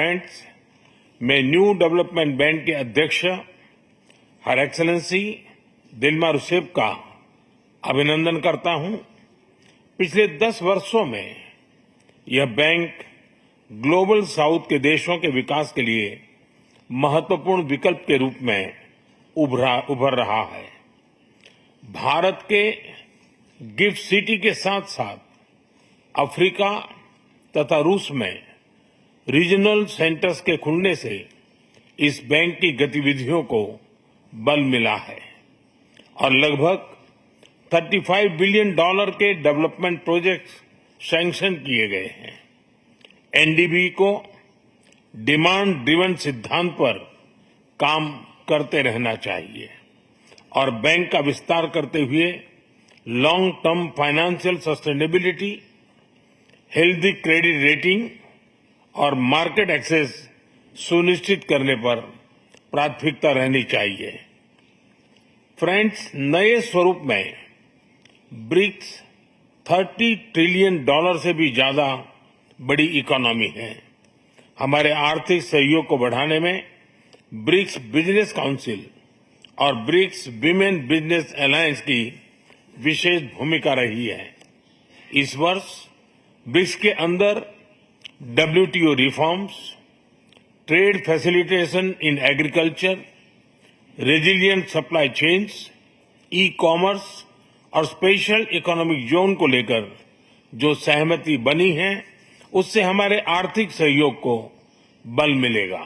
Friends, मैं new development bank के अध्यक्ष हर एक्सेलेंसी दिल्मा रूसेफ का अभिनंदन करता हूं। पिछले 10 वर्षों में यह बैंक ग्लोबल साउथ के देशों के विकास के लिए महत्वपूर्ण विकल्प के रूप में उभर रहा है। भारत के गिफ्ट सिटी के साथ साथ अफ्रीका तथा रूस में रीजनल सेंटर्स के खुलने से इस बैंक की गतिविधियों को बल मिला है और लगभग $35 बिलियन के डेवलपमेंट प्रोजेक्ट्स सैंक्शन किए गए हैं। एनडीबी को डिमांड ड्रिवन सिद्धांत पर काम करते रहना चाहिए और बैंक का विस्तार करते हुए long term financial sustainability, healthy credit rating और मार्केट एक्सेस सुनिश्चित करने पर प्राथमिकता रहनी चाहिए। फ्रेंड्स, नए स्वरूप में ब्रिक्स $30 ट्रिलियन से भी ज्यादा बड़ी इकोनॉमी है। हमारे आर्थिक सहयोग को बढ़ाने में ब्रिक्स बिजनेस काउंसिल और ब्रिक्स विमेन बिजनेस अलायंस की विशेष भूमिका रही है। इस वर्ष ब्रिक्स के अंदर WTO reforms, trade facilitation in agriculture, resilient supply chains, e commerce और स्पेशल इकोनॉमिक जोन को लेकर जो सहमति बनी है उससे हमारे आर्थिक सहयोग को बल मिलेगा।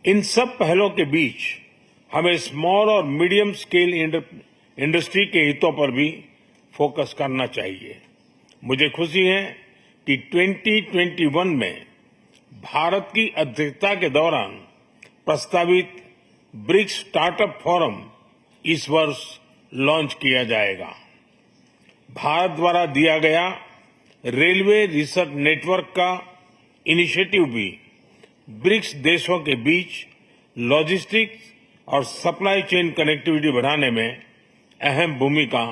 इन सब पहलों के बीच हमें स्मॉल और मीडियम स्केल इंडस्ट्री के हितों पर भी फोकस करना चाहिए। मुझे खुशी है कि 2021 में भारत की अध्यक्षता के दौरान प्रस्तावित ब्रिक्स स्टार्टअप फोरम इस वर्ष लॉन्च किया जाएगा। भारत द्वारा दिया गया रेलवे रिसर्च नेटवर्क का इनिशिएटिव भी ब्रिक्स देशों के बीच लॉजिस्टिक्स और सप्लाई चेन कनेक्टिविटी बढ़ाने में अहम भूमिका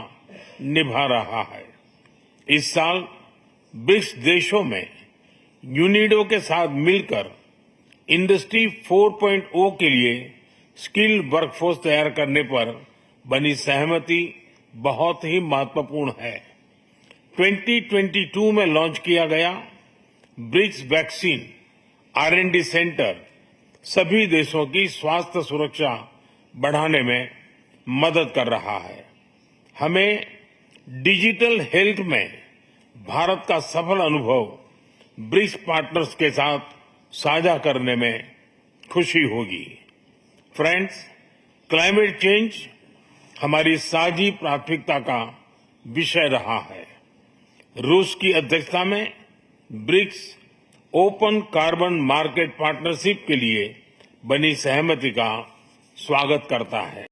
निभा रहा है। इस साल ब्रिक्स देशों में यूनिडो के साथ मिलकर इंडस्ट्री 4.0 के लिए स्किल्ड वर्कफोर्स तैयार करने पर बनी सहमति बहुत ही महत्वपूर्ण है। 2022 में लॉन्च किया गया ब्रिक्स वैक्सीन R&D सेंटर सभी देशों की स्वास्थ्य सुरक्षा बढ़ाने में मदद कर रहा है। हमें डिजिटल हेल्थ में भारत का सफल अनुभव ब्रिक्स पार्टनर्स के साथ साझा करने में खुशी होगी। फ्रेंड्स, क्लाइमेट चेंज हमारी साझी प्राथमिकता का विषय रहा है। रूस की अध्यक्षता में BRICS open carbon market partnership के लिए बनी सहमति का स्वागत करता है।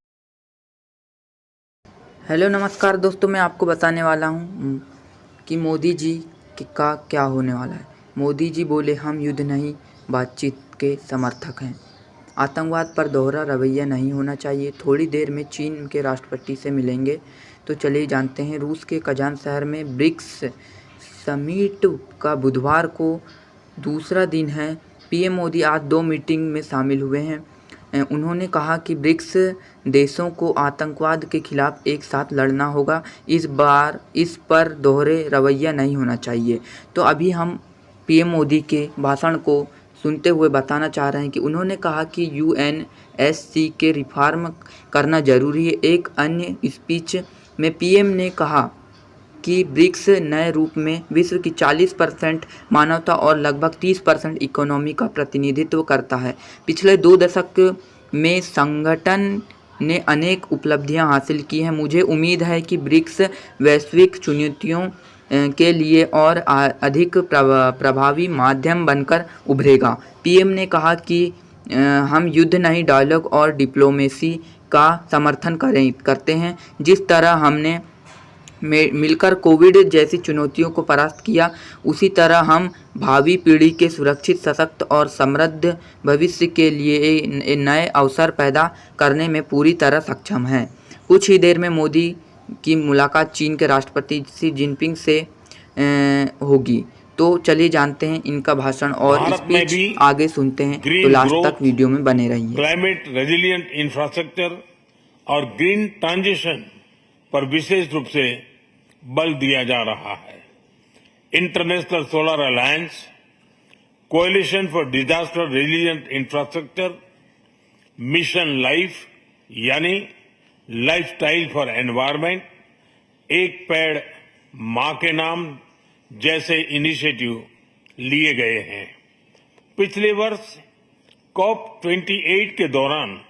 हेलो नमस्कार दोस्तों, मैं आपको बताने वाला हूं कि मोदी जी का क्या होने वाला है। मोदी जी बोले, हम युद्ध नहीं बातचीत के समर्थक हैं। आतंकवाद पर दोहरा रवैया नहीं होना चाहिए। थोड़ी देर में चीन के राष्ट्रपति से मिलेंगे। तो चलिए जानते हैं। रूस के कजान शहर में ब्रिक्स समिट का बुधवार को दूसरा दिन है। पीएम मोदी आज 2 मीटिंग में शामिल हुए हैं। उन्होंने कहा कि ब्रिक्स देशों को आतंकवाद के खिलाफ एक साथ लड़ना होगा। इस बार इस पर दोहरे रवैया नहीं होना चाहिए। तो अभी हम पीएम मोदी के भाषण को सुनते हुए बताना चाह रहे हैं कि उन्होंने कहा कि UNSC के रिफॉर्म करना जरूरी है। एक अन्य स्पीच में पीएम ने कहा कि ब्रिक्स नए रूप में विश्व की 40% मानवता और लगभग 30% इकोनॉमी का प्रतिनिधित्व करता है। पिछले 2 दशक में संगठन ने अनेक उपलब्धियां हासिल की हैं। मुझे उम्मीद है कि ब्रिक्स वैश्विक चुनौतियों के लिए और अधिक प्रभावी माध्यम बनकर उभरेगा। पीएम ने कहा कि हम युद्ध नहीं, डायलॉग और डिप्लोमेसी का समर्थन करते हैं। जिस तरह हमने मिलकर कोविड जैसी चुनौतियों को परास्त किया, उसी तरह हम भावी पीढ़ी के सुरक्षित, सशक्त और समृद्ध भविष्य के लिए नए अवसर पैदा करने में पूरी तरह सक्षम हैं। कुछ ही देर में मोदी की मुलाकात चीन के राष्ट्रपति शी जिनपिंग से होगी। तो तो चलिए जानते हैं इनका भाषण और भारत में स्पीच भी आगे सुनते हैं, तो ग्रीन लास्ट ग्रोथ, तक वीडियो में बने रहिए। क्लाइमेट रेजिलिएंट इंफ्रास्ट्रक्चर और ग्रीन ट्रांजिशन पर विशेष रूप से बल दिया जा रहा है। International solar alliance, coalition for disaster resilient infrastructure, mission life यानी लाइफस्टाइल फॉर एनवायरमेंट, एक पेड़ मां के नाम जैसे इनिशिएटिव लिए गए हैं। पिछले वर्ष COP28 के दौरान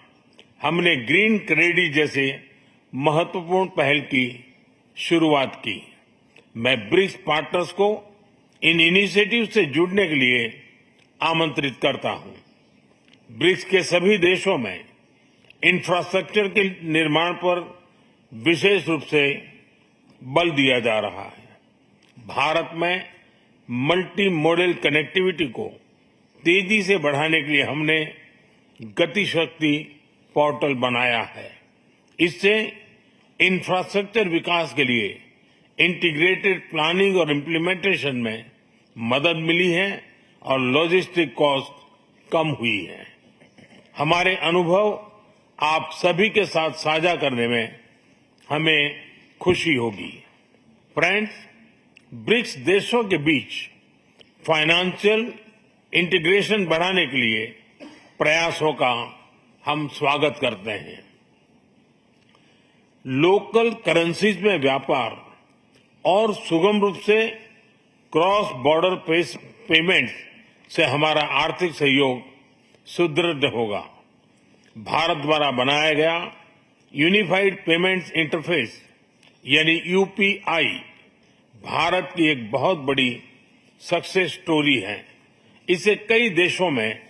हमने ग्रीन क्रेडिट जैसे महत्वपूर्ण पहल की शुरुआत की। मैं ब्रिक्स पार्टनर्स को इन इनिशिएटिव से जुड़ने के लिए आमंत्रित करता हूं। ब्रिक्स के सभी देशों में इंफ्रास्ट्रक्चर के निर्माण पर विशेष रूप से बल दिया जा रहा है। भारत में मल्टी मॉडल कनेक्टिविटी को तेजी से बढ़ाने के लिए हमने गति शक्ति पोर्टल बनाया है। इससे इंफ्रास्ट्रक्चर विकास के लिए इंटीग्रेटेड प्लानिंग और इम्प्लीमेंटेशन में मदद मिली है और लॉजिस्टिक कॉस्ट कम हुई है। हमारे अनुभव आप सभी के साथ साझा करने में हमें खुशी होगी। फ्रेंड्स, ब्रिक्स देशों के बीच फाइनेंशियल इंटीग्रेशन बढ़ाने के लिए प्रयासों का हम स्वागत करते हैं। लोकल करेंसीज में व्यापार और सुगम रूप से क्रॉस बॉर्डर पेमेंट से हमारा आर्थिक सहयोग सुदृढ़ होगा। भारत द्वारा बनाया गया यूनिफाइड पेमेंट्स इंटरफेस यानी यूपीआई भारत की एक बहुत बड़ी सक्सेस स्टोरी है। इसे कई देशों में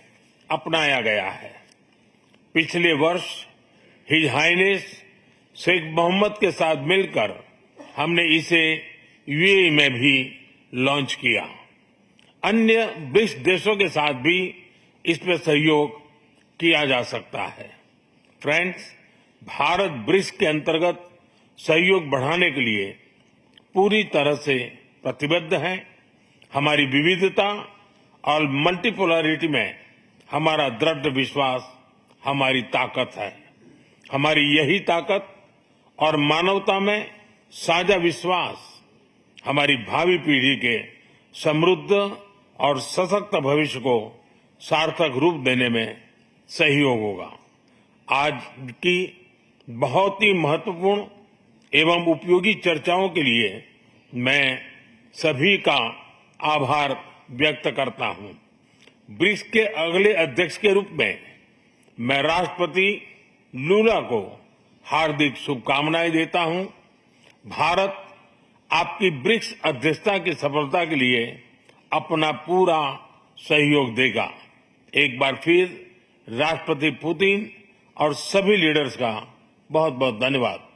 अपनाया गया है। पिछले वर्ष हिज हाइनेस शेख मोहम्मद के साथ मिलकर हमने इसे यूएई में भी लॉन्च किया। अन्य ब्रिक्स देशों के साथ भी इसमें सहयोग किया जा सकता है। फ्रेंड्स, भारत ब्रिक्स के अंतर्गत सहयोग बढ़ाने के लिए पूरी तरह से प्रतिबद्ध है। हमारी विविधता और मल्टीपोलरिटी में हमारा दृढ़ विश्वास हमारी ताकत है। हमारी यही ताकत और मानवता में साझा विश्वास हमारी भावी पीढ़ी के समृद्ध और सशक्त भविष्य को सार्थक रूप देने में सहयोग होगा। आज की बहुत ही महत्वपूर्ण एवं उपयोगी चर्चाओं के लिए मैं सभी का आभार व्यक्त करता हूं। ब्रिक्स के अगले अध्यक्ष के रूप में मैं राष्ट्रपति लूला को हार्दिक शुभकामनाएं देता हूं। भारत आपकी ब्रिक्स अध्यक्षता की सफलता के लिए अपना पूरा सहयोग देगा। एक बार फिर राष्ट्रपति पुतिन और सभी लीडर्स का बहुत बहुत धन्यवाद।